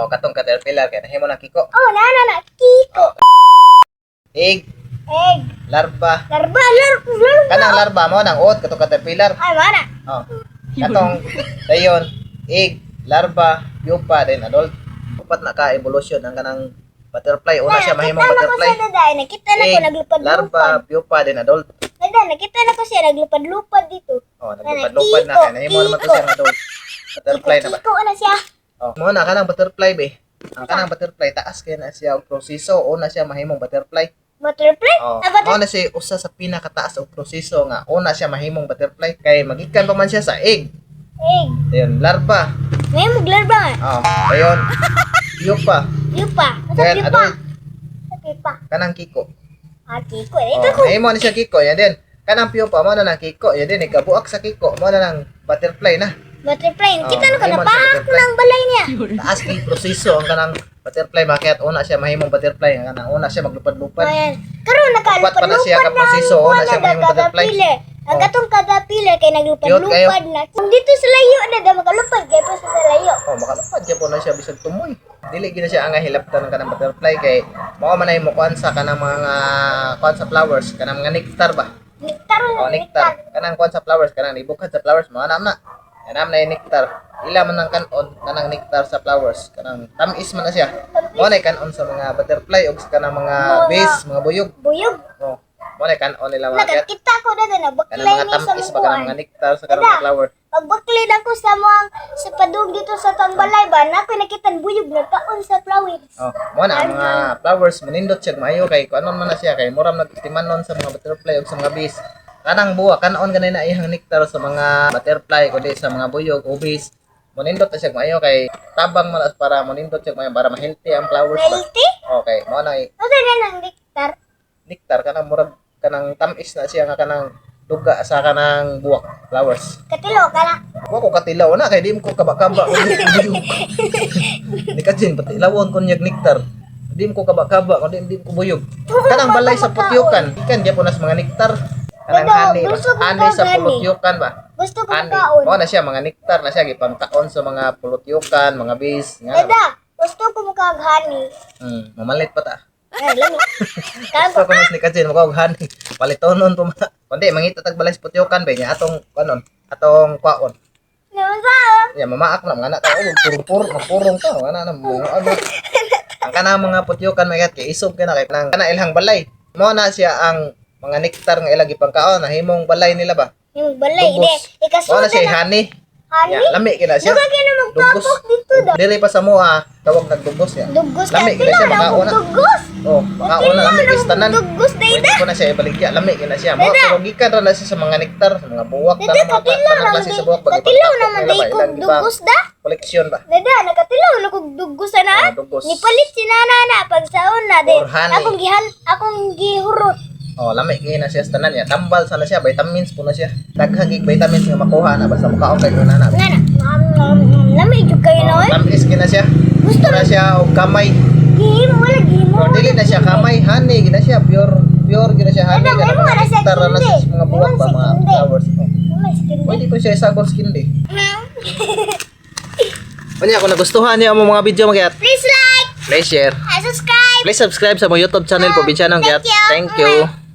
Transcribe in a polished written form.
katong caterpillar kay nahimo na kiko. Oh, na kiko. Egg, Egg. larva. Larba. Kanang larva mo nang uot katong caterpillar. Ay, mana. Oh. Katong dayon, egg, larva, pupa then adult. Upat na ka evolution ang kanang butterfly. Una siya mahimong butterfly. Nakita na ko sa daday. Nakita na ko Egg, naglupad-lupad. larva, pupa then adult. Daday, nakita na ko siya naglupad-lupad dito. Oh, naglupad-lupad na kay nahimo naman to siya adult. Butterfly na ba? Kiko na siya. Oh, mo na kanang butterfly be. Ang kanang butterfly taas kay na siya og proseso una siya mahimong butterfly. Butterfly? Oh, Ah, mao na siya usa sa pinakataas og proseso nga una siya mahimong butterfly kay magikan pa man siya sa egg. Egg. Dayon larva. Ngayon maglarba nga. Oh, dayon pupa. Yupa. Nasa Dayon pipa. adult Sa pipa. kanang kiko. Ah, kiko. Ito Oh, ko. mahimo ni siya kiko yan din. Kanang pupa mo na nang kiko yan din ikabuak sa kiko mo na nang butterfly na. Butterfly. Oh, Kita na ko ngayon man siya napahak butterfly. ng balay niya. Taas kay proseso ang kanang butterfly bakit una siya mahimong butterfly ang kanang una siya maglupad-lupad. Ayan. Karon Upat pa na siya nakalupad-lupad ka proseso, una siya mahimong butterfly. Ang Oh. katong caterpillar kay Cute naglupad-lupad na. Kung dito sa layo na da makalupad kay pa sa layo. Oh, makalupad siya po na siya bisag tumoy. Dili gina siya ang hilaptan ng kanang butterfly kay mao man ay mo kuan sa kanang mga kuan sa flowers, kanang mga nectar ba? Nektar. Oh, nectar. Kanang kuan sa flowers, kanang ibukad sa flowers, mga anam na. Anam na yung nectar. Ila man ang kanon kanang nectar sa flowers, kanang tamis man na siya. Mao na kanon sa mga butterfly ug sa kanang mga bees, mga buyog. Buyog. Oh, mao na kanon nila mga kat. Nakakita ko na na Kanang baklay mga ni sa tamis ba kanang mga mukuan. nectar sa kanang mga flower. Pagbaklid ako sa mga sa padung dito sa tambalay ba na ko nakita buyog nagkaon sa flowers. Oh, mo na ang mga flowers manindot siya maayo kay kuanon man na siya kay muram nagtimanon sa mga butterfly ug sa mga bees. Kanang buwa kanon ganay na ihang nectar sa mga butterfly kundi sa mga buyog o bees. Manindot na siya maayo kay tabang man para manindot siya maayo para ma-healthy ang flowers ba. Healthy? Okay, mo na Ano na nang nektar? nectar kanang murag kanang tamis na siya nga kanang duga sa kanang buwak flowers. Katilo ka na. Wa ko katilaw na kay di mo ko kaba-kaba ug buyog. Ni kajin patilawon kon nyag nectar. Di mo ko kaba-kaba kun di ko buyog. Kanang balay sa putyukan, ikan gyapon na sa mga nectar. Kanang Dada, honey ba? gusto ko Honey sa kagani. pulutyukan ba? Gusto ko Honey. kaon. Mao na siya mga nectar na siya gipangkaon sa mga pulutyukan, mga bees. Nga. Dada, gusto ko makaghani. Mamalit pa ta. Ay, lami. Gusto ko mas ni kajin mo honey. Palitonon to ma. Kundi mangita tag balay sa putyukan ba niya atong kanon, atong kwaon. Naman sa? Ya mamaak na mga anak tao purong ta ana na mga ano. Ang kana mga putyukan may kay isog kana kay nang kana ilhang balay. Mao na siya ang mga nektar nga ilang gipangkaon na himong balay nila ba? Yung balay, Dugos. hindi. Ikasunod Mao na siya na. honey. Honey? Ya, lami kina siya. Duga kayo na magpapok dito da. Dili pa sa moa tawag nagdugos ya. Dugos Lami ka. kina siya makauna. Dugos. Oh, makauna lami pistanan. Dugos na Pwede ko na siya ibaligya, lami kina siya. Mao pero gikan ra na siya sa mga nektar, sa mga buwak Dada, katilaw klase sa buwak Katilaw naman day ko dugos da. koleksyon ba? Dada, nakatilaw na kog dugos na. Dugos. Nipalit si nana na pag saon na de. Or honey. Akong gihurot. Oh, lami kay na siya sa tanan niya. Tambal sana siya, vitamins po na siya. Daghang gig vitamins nga makuha na basta makaon kay na na. Nana, lami jud kayo na oy. Tamis kina siya. Gusto na siya og kamay. Gihimo wala gihimo. Pero dili na siya kamay, honey gina siya pure gina siya honey. Dada, may Kanang mga nasa nectar na kindi. sa mga buwak ba, May mga mga flowers. Oh. May skin. Pwede po siya isagol skin di. Kanya kung nagustuhan niyo ang mga video magyat, Please like please share. and subscribe. Please subscribe sa mga YouTube channel po Binchanong Gyat. Thank you. Thank you.